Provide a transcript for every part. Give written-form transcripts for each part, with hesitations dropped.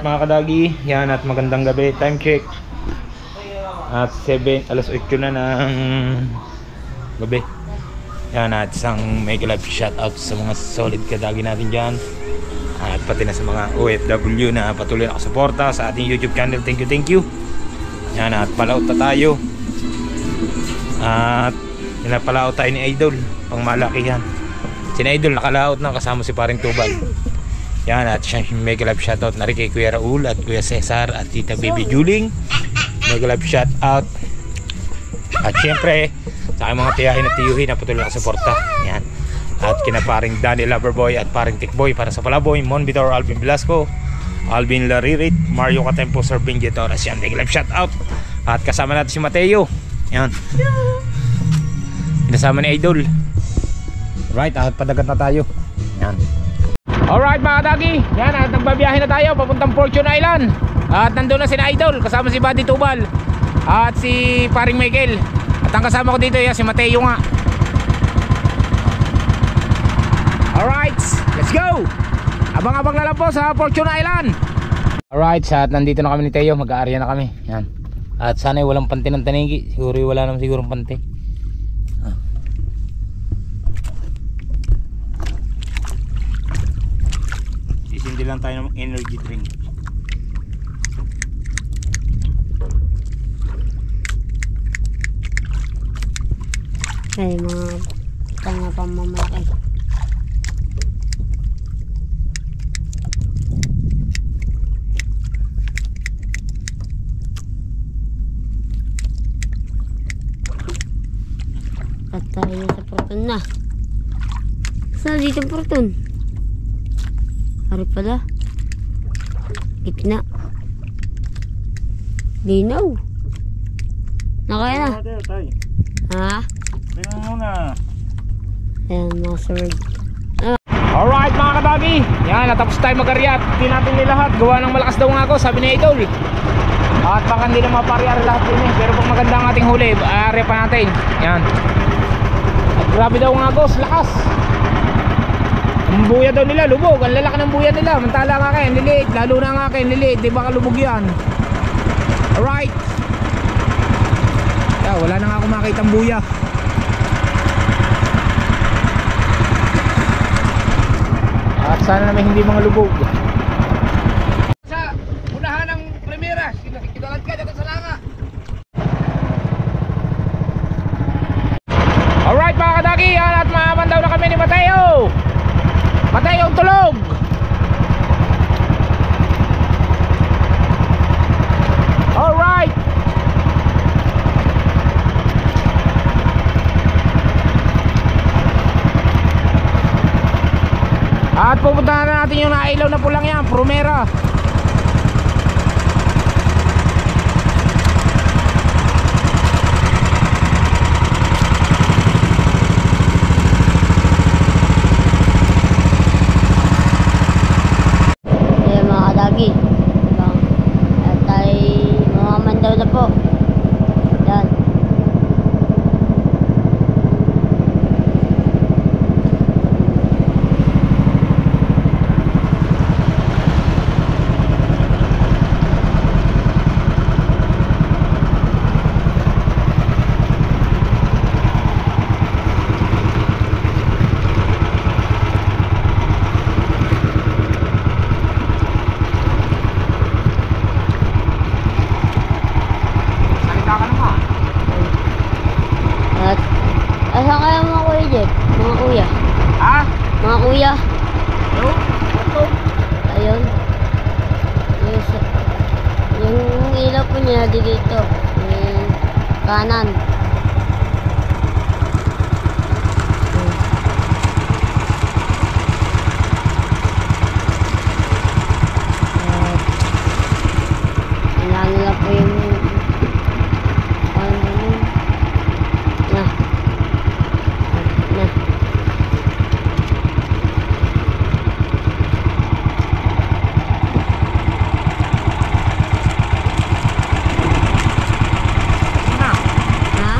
Alright mga kadagi, yan at magandang gabi. Time check at 7, alas 8 na ng gabi. Yan at isang mega live shoutout sa mga solid kadagi natin dyan. At pati na sa mga OFW na patuloy na nakasuporta sa ating YouTube channel. Thank you. Yan at palaot na tayo. At pinapalaot tayo ni Idol, pang malakihan. Si Idol nakalaot na kasama si paring Tubal. Yan at siya mega live shoutout na rin kay Kuya Raul at Kuya Cesar at Tita Baby Juling. Mega live shoutout. At syempre sa aking mga tiyahin at tiyuhin na patuloy na suporta. Yan. At kina paring Danny Loverboy at paring Tikboy para sa Palaboy, Mon Vitor, Alvin Velasco, Alvin Laririt, Mario Catempo, Sir Benji Torres. Yan, mega live shoutout. At kasama natin si Mateo. Yan. Pinasama ni Idol. Right, at padagat na tayo. Yan. Alright mga kadagi, yan at nagbabiyahe na tayo papuntang Fortune Island. At nandun na si Idol, kasama si Buddy Tubal at si paring Michael. At ang kasama ko dito yan, si Mateo nga. Alright, let's go! Abang-abang na lang po sa Fortune Island. Alright, at nandito na kami ni Teo, mag-aarya na kami. Yan. At sana'y walang panti ng tanigi. Siguro wala naman sigurong panti. Hindi lang tayo ng energy drink. Ay mga tanga pang mamalaki. At tayo sa porton na. Saan dito porton? Hari pala. Gitna. Linaw. Nakaya na. Ha? Tingnan muna. Ayan mga sir. Alright mga kadagi. Yan, natapos tayo mag-aryat. Hindi natin nilahat. Gawa ng malakas daw nga ako, sabi ni Idol. At baka hindi na maparyar lahat din eh. Pero pag maganda ang ating huli, aarya pa natin. Yan. At grabe daw nga ako, lakas. Ang buya daw nila, lubog. Ang lalaki ng buya nila. Mantala nga kayo, niliit. Lalo na nga kayo, niliit. Di ba kalubog yan? Alright. Wala na nga ako makita ang buya. At sana naman hindi mga lubog. Sa unahan ng Primera, kinalad ka dito sa langa. Alright mga kadaki, yan at maaman daw na kami ni Mateo. Mateo tulog. Alright. At pupuntahan na natin yung nailaw na pulang yan, Primera. At tayo mamamandaw na po. Yan. Asan kaya mga kuya Jeff? Mga kuya? Ha? Mga kuya? Ano? Ito? Ayun. Yung ilaw po niya dito. Yung kanan. Kailangan nila po yung Ha?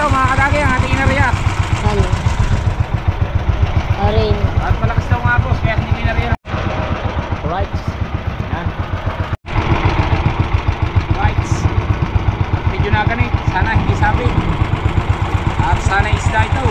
ito mga kadagi ang ating inariya. Ano? Orin. At malakas daw nga boss, kaya hindi inariya. Right. Yan. Right. At medyo na ganit. Sana hindi sabi. At sana isda ito.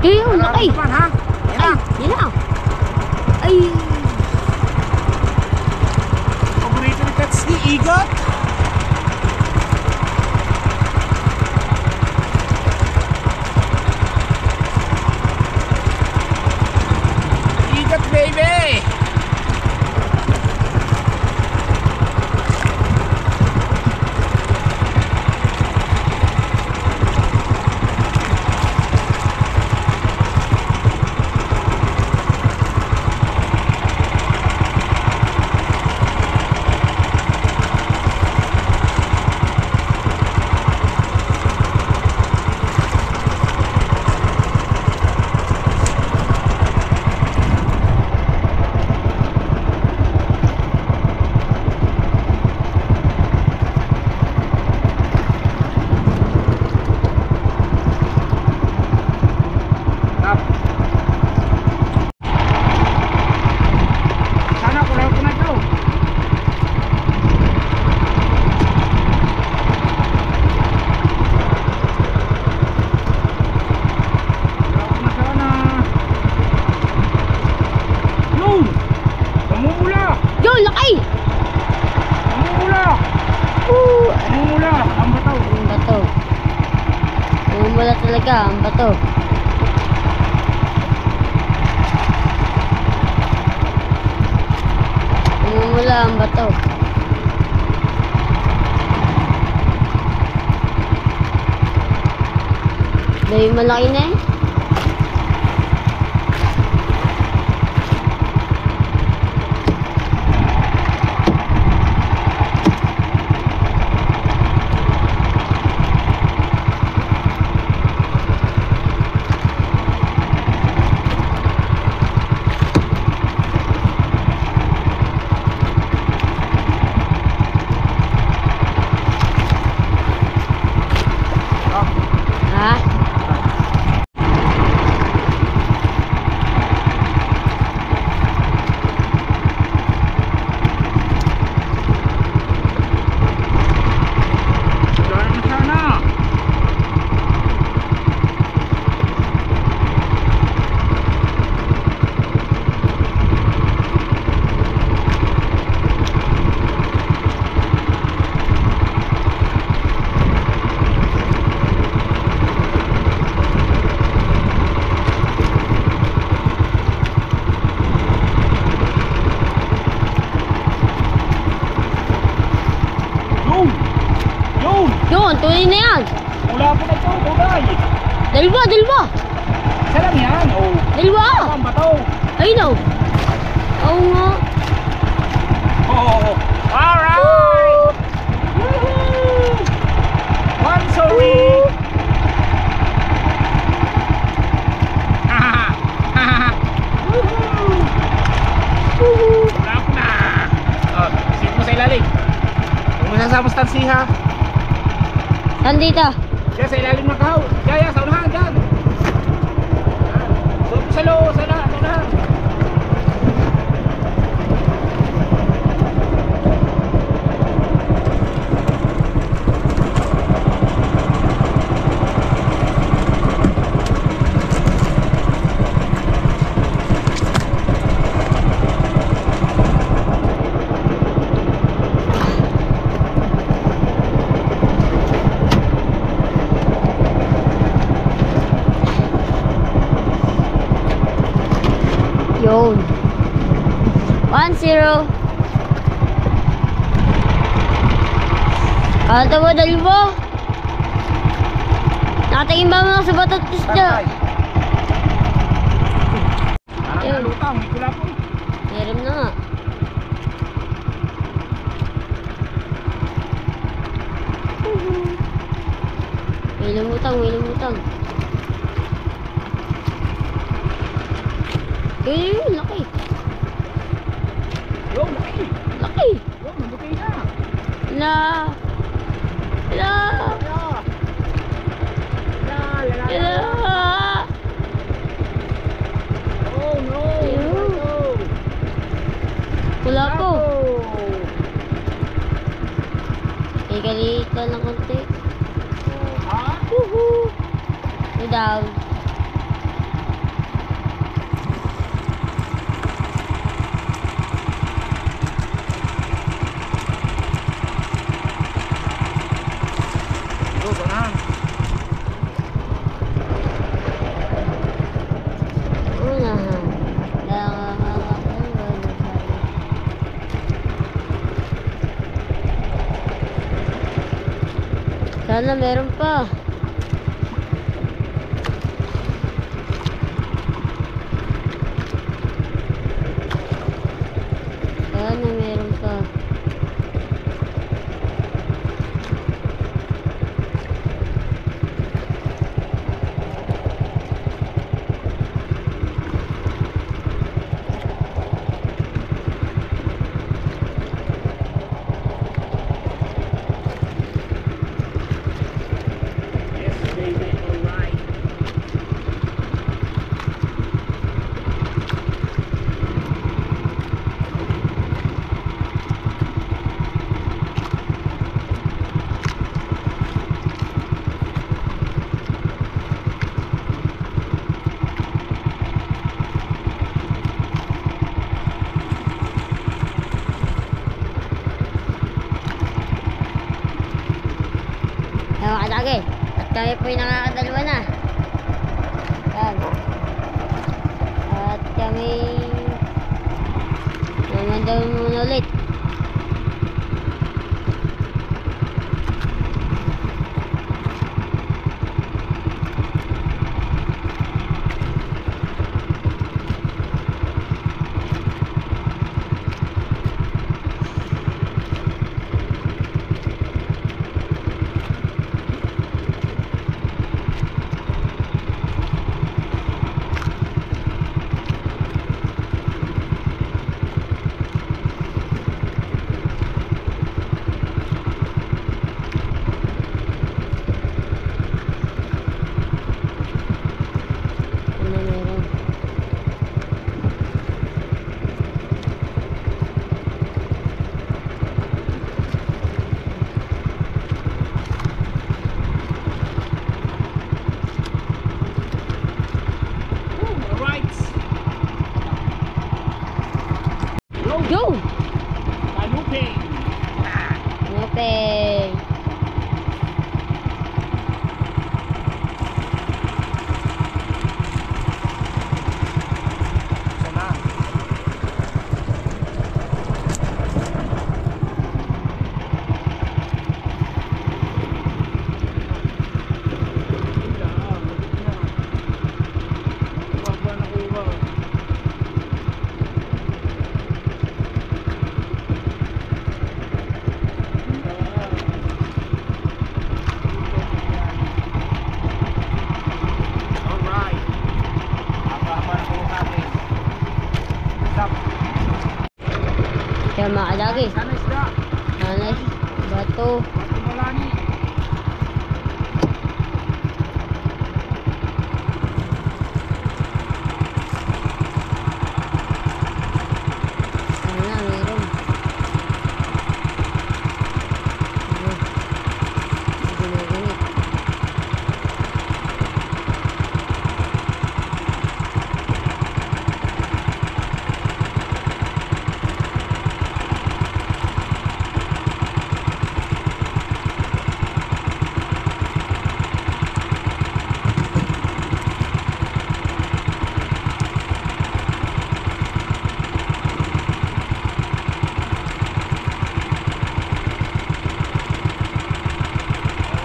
Yun, laki. Ha? Yan na. Yan na. Ay. Paborito ni Pets ni Igot. Igot baby. Yun, laki. Ang bato. Umula talaga, ang bato. Umula ang bato. Dahil malaki na eh. Ha? naman, tunay na yan. Wala po na ito, tunay. Dalawa, dalawa. Isa lang yan, oh. Dalawa. Ang bato. Ayun o. Oo nga. Oh, alright. Woohoo! One sorry. Woohoo! Wala po na. Oh, isip mo sa ilalim. Huwag mo sasama sa tansiha. Saan dito? Diyan sa ilalim ng kahaw. Diyan, sa unahan, diyan. Sa loob, sa unahan. Yun. 1-0. Kata mo, dalawa. Nakatingin ba mga sa batot isda? Parang Yun. nalutang, may kula po. Meron na nga. May lumutang, may lumutang. Yun, laki. Yo, laki. Laki. Yo, mabuti na. La. La. La. Oh no. Ayun. No. Wala po. Bravo. Ikalitan ng konti. Ha? Woohoo! May down. Yo, sana. Unahan. Sana meron pa. Sana meron pa. Yes, baby, alright. Ewan ka lagi. At kami po'y nakakadalawa na. Yan. At kami naman daw muna ulit. Ano meron? Alright. Yo, Yo! Kaluping. Ngopeng! Sana. Siya mga kadagi. Sana isda. Anas, bato. Malani. Ano, meron. Ano, ginagamit.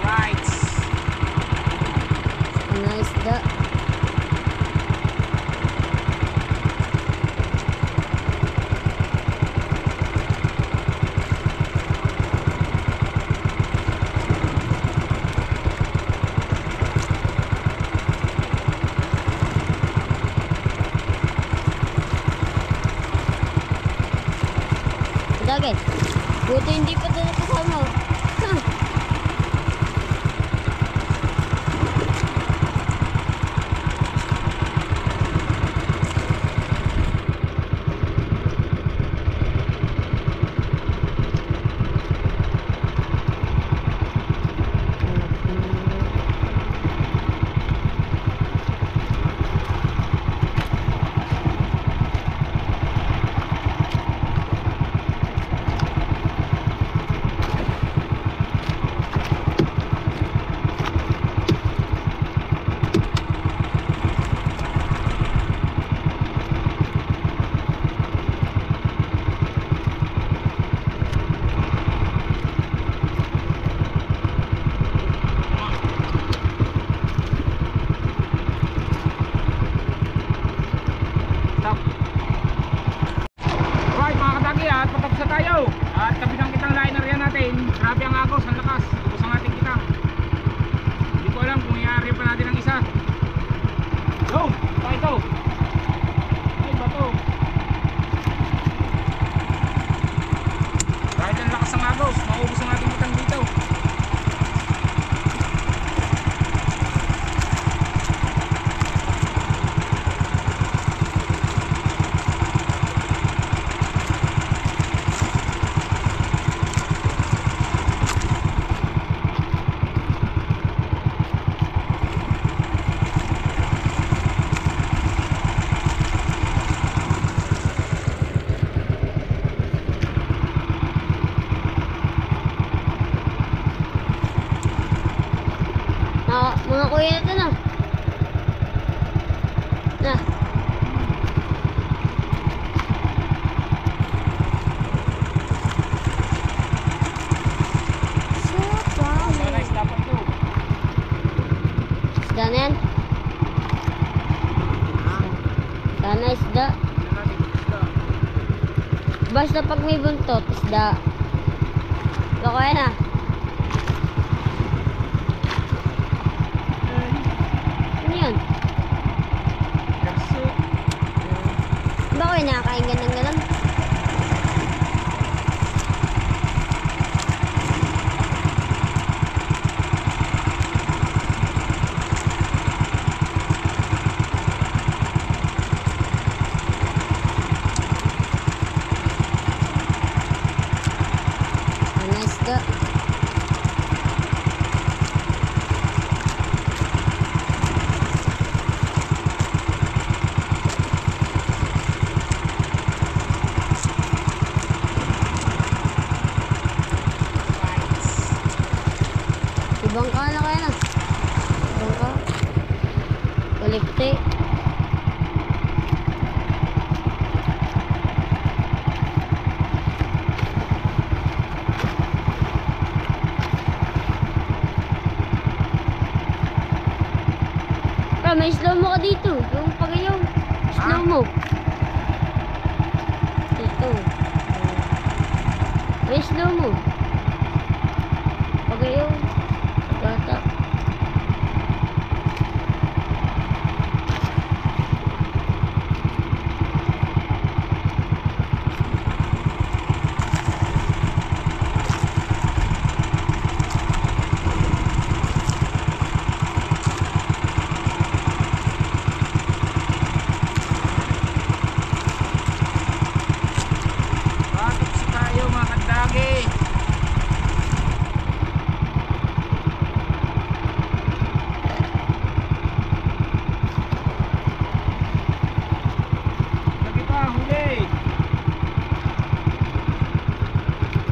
Alright. Ano, isda. Dagit. Buti hindi pa doon kasama. Huh. Stop. Alright mga kadagi, at patapos na tayo. At kabilang kitang liner yan natin. Grabe ang agos, ang lakas. Tapos ang ating kita. Hindi ko alam kung i-area pa natin ang isa. Go! Ito. Ay, bato. Kahit ang lakas ang agos, maubos ang ating kitang dito. Mga kuya na ito na. Na. Sana isda pa ito. Isda na yan. Sana isda. Tignan natin kung isda. Basta pag may buntot, isda. Ito kuya na. Ano yun? Perso. Ba kuya nakakain ka ng ganun? Ano isda? Ibang ka na kaya na. Ibang ka. Kulikte. May slow mo ka dito. Yung pagayaw. Slow mo. Ito. May slow mo. Pagayaw. Gata.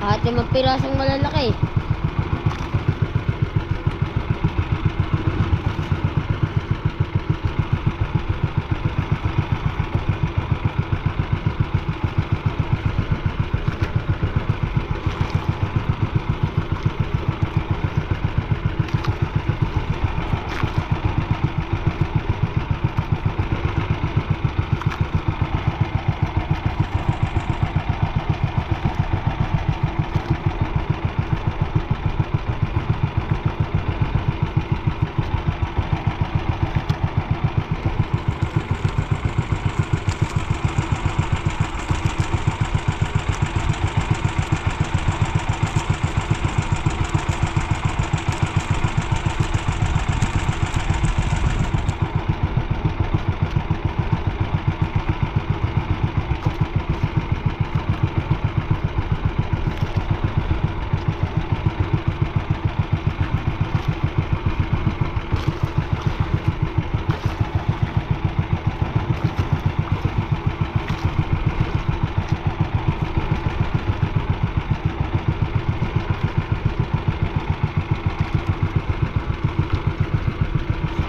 Kahit 5 pirasong malalaki.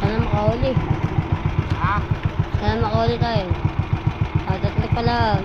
Makahuli. Ha? Sana makahuli tayo. Tatlo pa lang.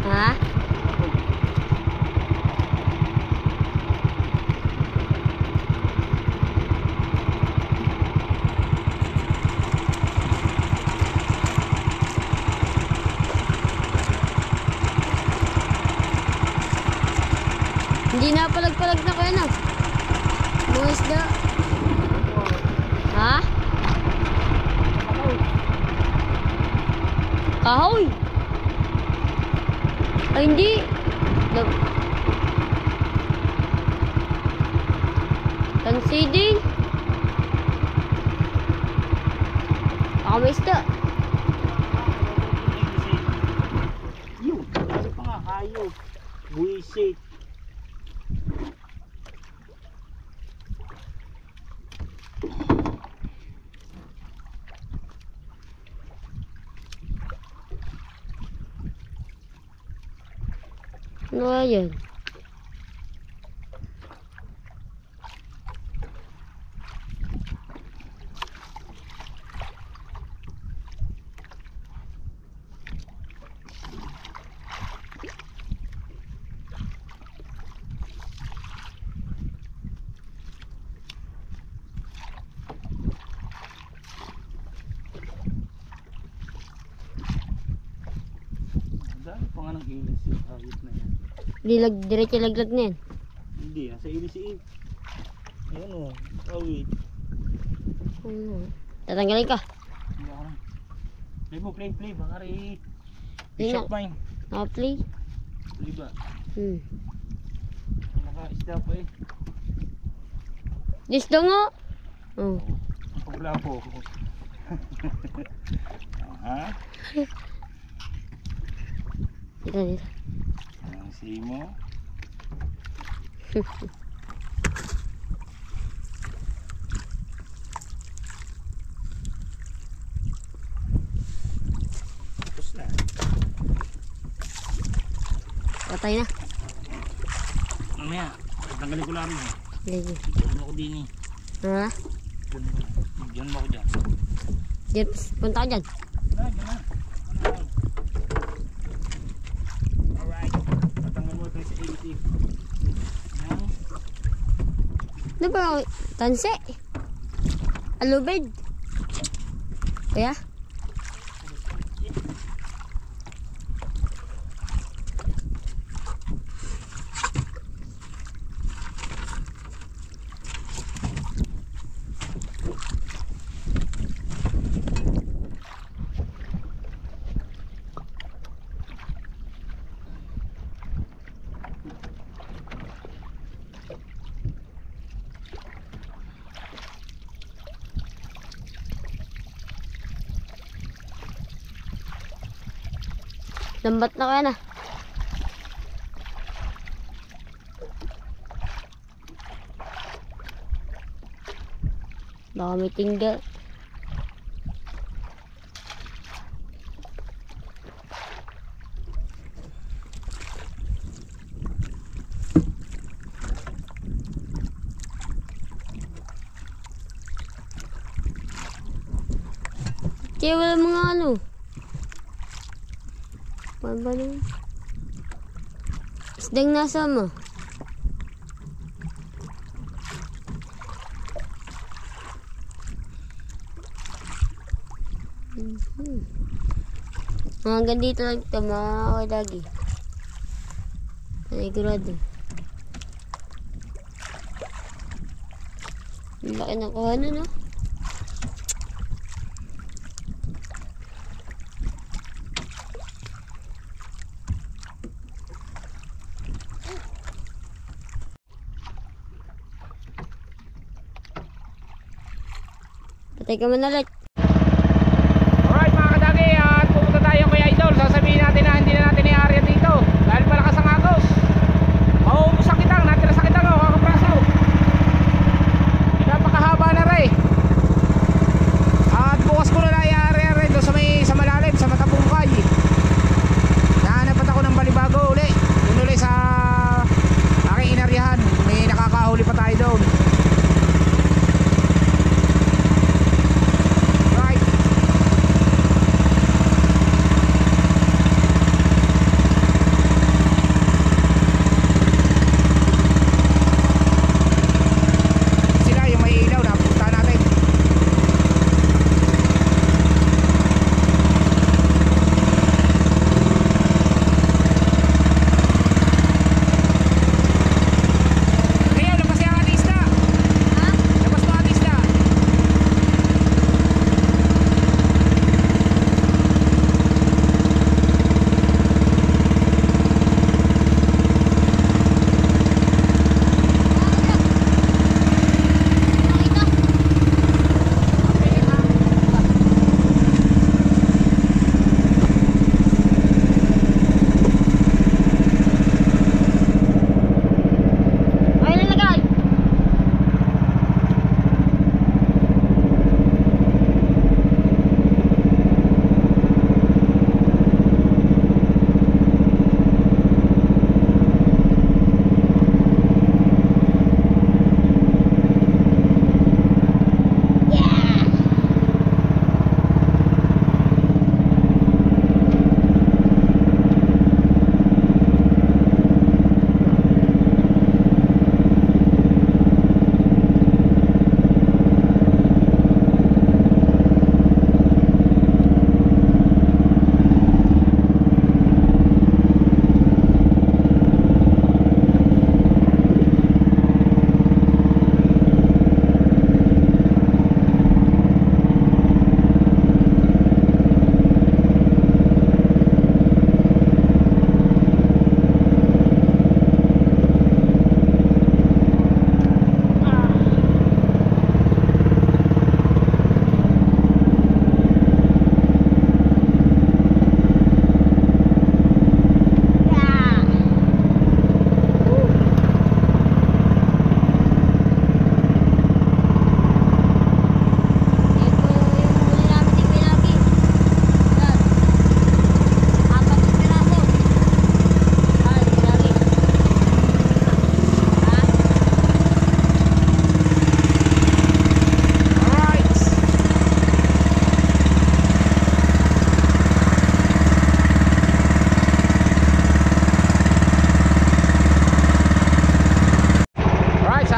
Ha? Hindi na palag-palag na kayo na. Mga isda. Ha? Kahoy! Ay, hindi. Considering. Baka may isda. Yun, kasi pa nga kayo. Buisit. Ano ba yan? Dahil pa nga ng ilis yung hayop na yan. Diretso laglag na yan. Hindi, nasa ilisiin. Ayan o, awit. Tatanggalin ka. Hindi ako lang. Play mo, play. Baka rin. Hindi Bishop na. mine. Naka-play. Play ba? Hmm. Naka-isda pa eh. Disdo nga. Oh. Wala po. Ha? Dito. Ang simo. Tapos na. Patay na. Mamaya, tanggalin ko lang rin. Lagi. Diyan mo ako din eh. Ha? Diyan mo ako dyan. Diyan, punta ka dyan. Diyan na. Alright. Tatanggal mo ito sa 80. Yan. Ano ba? Tanse? Alubid? Kaya? Lambat na kaya na. Baka may tingga. Kaya wala mga ano. Ano ba nun? Isdang nasa mo. Hanggang dito lang ito mga kadagi. Panigurado. Ang laki na kuha na, no? Patay ka man ulit. Alright mga kadagi, at pupunta tayo kay Idol. Sasabihin natin na hindi na natin i-area dito dahil malakas ang agos. Mauubos ang kitang, natira sa kitang, kakapraso. Napakahaba na rin. At bukas ko na lang i-area rin doon sa malalim, sa Matapungkay. Nahanap ako ng balibago uli. Doon uli sa aking inaryahan. May nakakahuli pa tayo doon.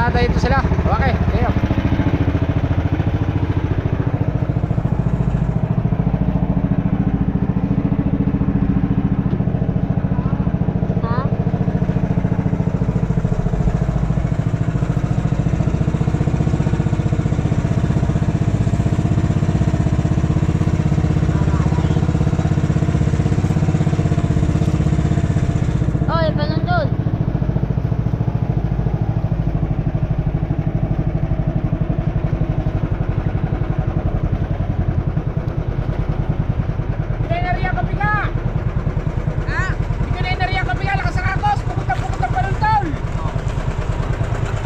natin ito sila. Okay, ayun. Ha? Oy, panundod. Enerya kapiga. Ha? Ito na enerya kapiga, nakasakakos, pupunta panuntol.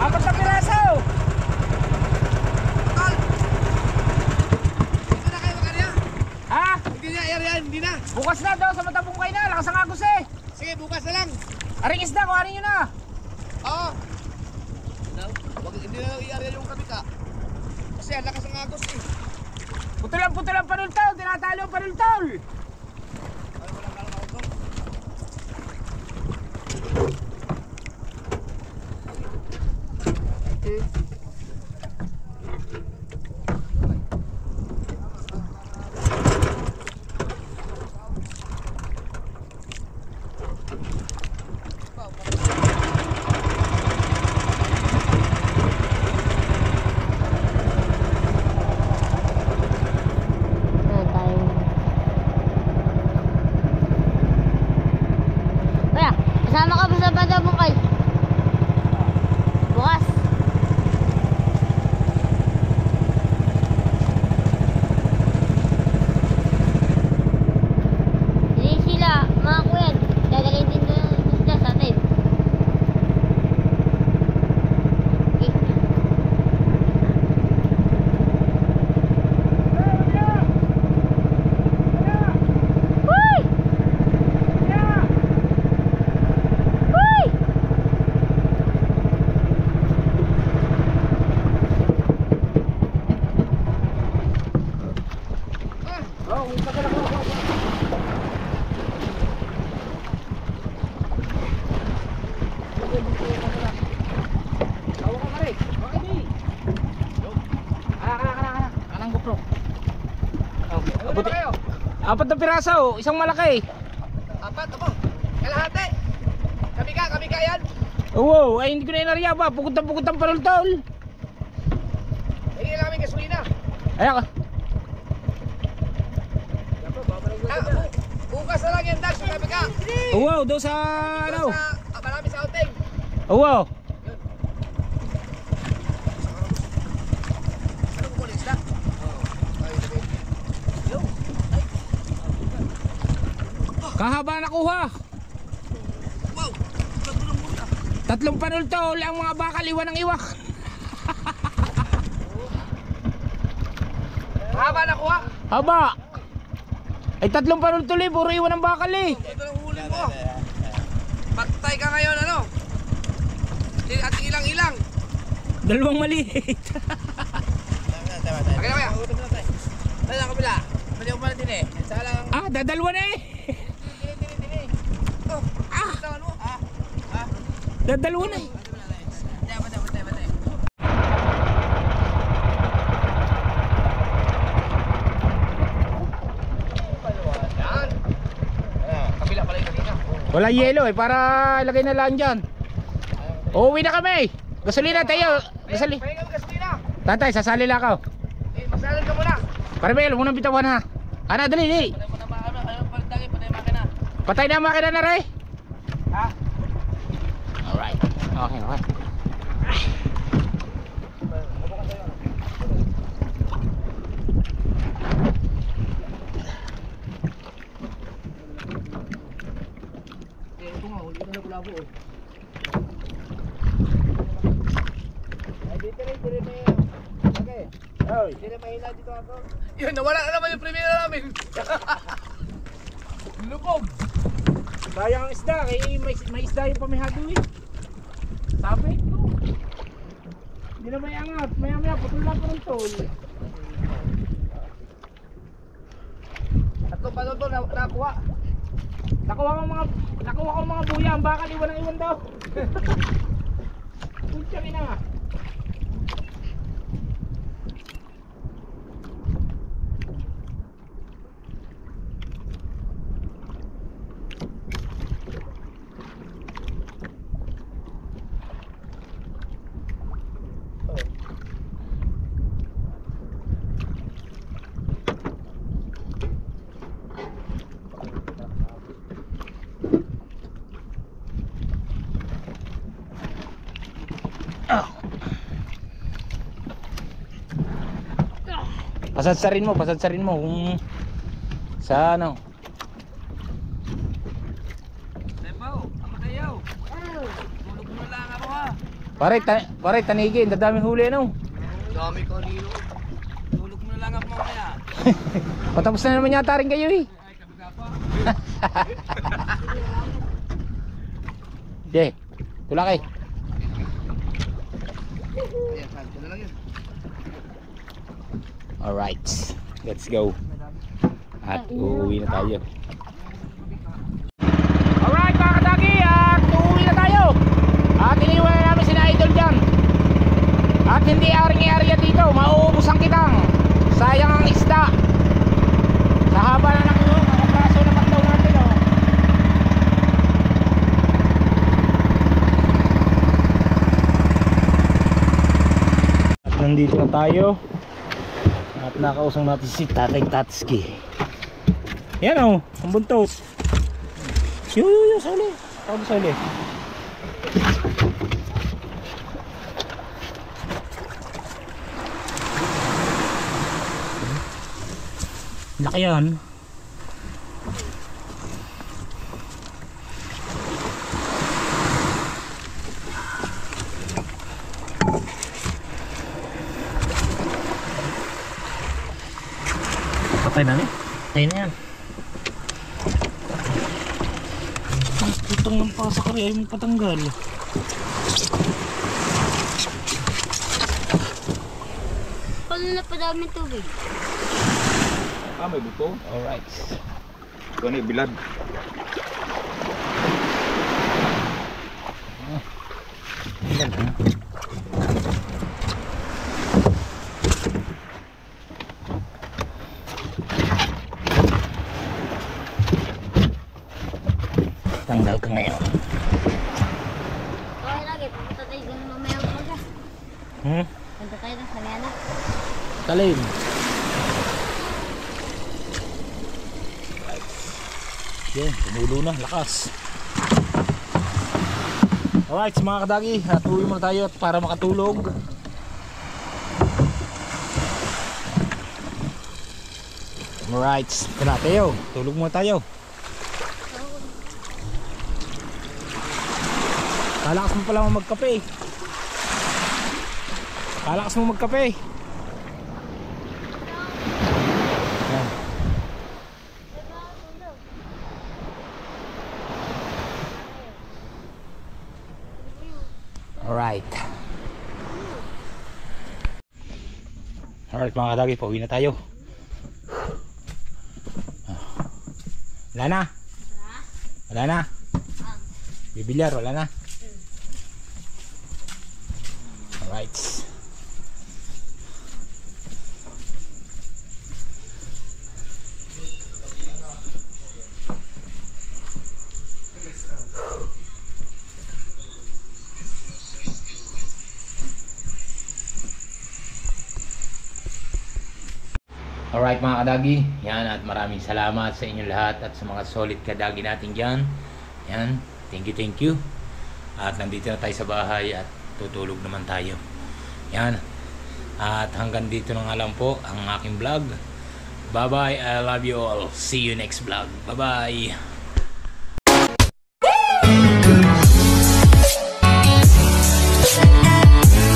Apat na piraso. Tol! Hindi na kayo makarya? Ha? Hindi na, area, hindi na. Bukas na daw sa Matabungkay na, nakasakakos eh. Sige, bukas na lang. Aring isda, kuhanin nyo na. Oo. Hindi na i-area yung kabika. Kasi ang lakas ng agos eh. Putulang panuntol, tinatalo ang panuntol. Ayan tayo. Kuya, kasama ka ba sa Matabungkay? Bukas. Hindi sila, mga kuya, dadalhin din doon ng isda sa atin. Okay. Uy! Uy! Anong GoPro? Apat na piraso, isang malaki. Apat, ako. Kalahati. Kabika yan. Oo, ay hindi ko na inarya ba, pugutan panuntol. Hingin lang kami gasolina. Ayan ka. Bukas na lang yan, Dag, sa kabika. Oo, daw sa ano. Marami sa outing. Oo. Ano ko kulit isda? Kahaba nakuha. Wow, nagulong muna. 3 panultol ang mga bakal iwan ng iwak. Haba na kuha. Haba. Ay 3 panultol eh, puro iwan ng bakal eh. Ito lang huli mo. Patay ka ngayon, ano? At ilang-ilang. 2 maliit. Okay na kaya? Dali lang kabila. Mali ko pala din eh. Saka lang. Ah, dadalwa na eh. Tini. Oh, tawan mo. Dadalwa na eh. Batay. Yan. Kabila pala yung kanina. Wala yelo eh, para ilagay na lang dyan. Uuwi na kami. Gasolina tayo. Pahinga mo gasolina. Tatay, sasali lang ako. Magsalad ka muna. Parabel, munang bitawan ha. Ana, dali. Patay mo na makina. Ayaw palitagay, patay yung makina. Patay na ang makina na rin. Ha? Alright. Okay. Ito nga, hindi na labo eh. Dito rin may... Okay. Hindi na mahina dito ako. Yun, nawala na naman yung premiere namin. Lubog. Sayang ang isda, may isda yung pamihado eh. Sabi ko. Hindi na may angat, maya putol lang po ng tol. Tatlo pa doon nakuha. Nakuha ko mga buya, ang bakal iwan daw. Pucha na. Pasadsarin mo kung sa ano. Tepaw, ako tayo. Tulog mo lang ako ha. Pare, tanigin, dadaming huli ano. Dami ko nilo. Tulog mo lang ako mamaya. Patapos na naman yata rin kayo eh. Ay, kabiga pa. Sige, tulak eh. Ayan, ito na lang yun. Alright, let's go. At uuwi na tayo. Alright mga kadagi, at uuwi na tayo. At iniwan na namin sina Idol dyan. At hindi aring-area dito, mauubos ang kitang. Sayang ang isda. Sa haba na ng kakapraso naman daw natin oh. At nandito na tayo. At nakausang natin si Tatay Tatsuki. Yan o, ang buntot. Yung sa uli. Tawag sa uli. Laki yan. Patay na patay na yan. Ang putang ng pasak rin ayaw mong patanggal. Paano na pa dami tubig? May buto. Alright. Ito na bilad. Tanggal ka ngayon. Okay lagi, pupunta tayo kung mamaya umaga. Punta tayo ng Saliana. Talim. Yan, tumulo na, lakas. Alright mga kadagi, hatuloy muna tayo para makatulog. Alright, ito na tayo, tulog muna tayo. Kalakas mo pala magkape. Kalakas mo magkape. Yan. Alright. Alright mga kadagi, pauwi na tayo. Wala na? Wala na? Bibilyar, wala na? Alright. Alright mga kadagi, yan, at maraming salamat sa inyo lahat at sa mga solid kadagi natin dyan. Yan, thank you. At nandito na tayo sa bahay at tutulog naman tayo. Yan, at hanggang dito na nga lang po ang aking vlog. Bye bye, I love you all. See you next vlog. Bye bye.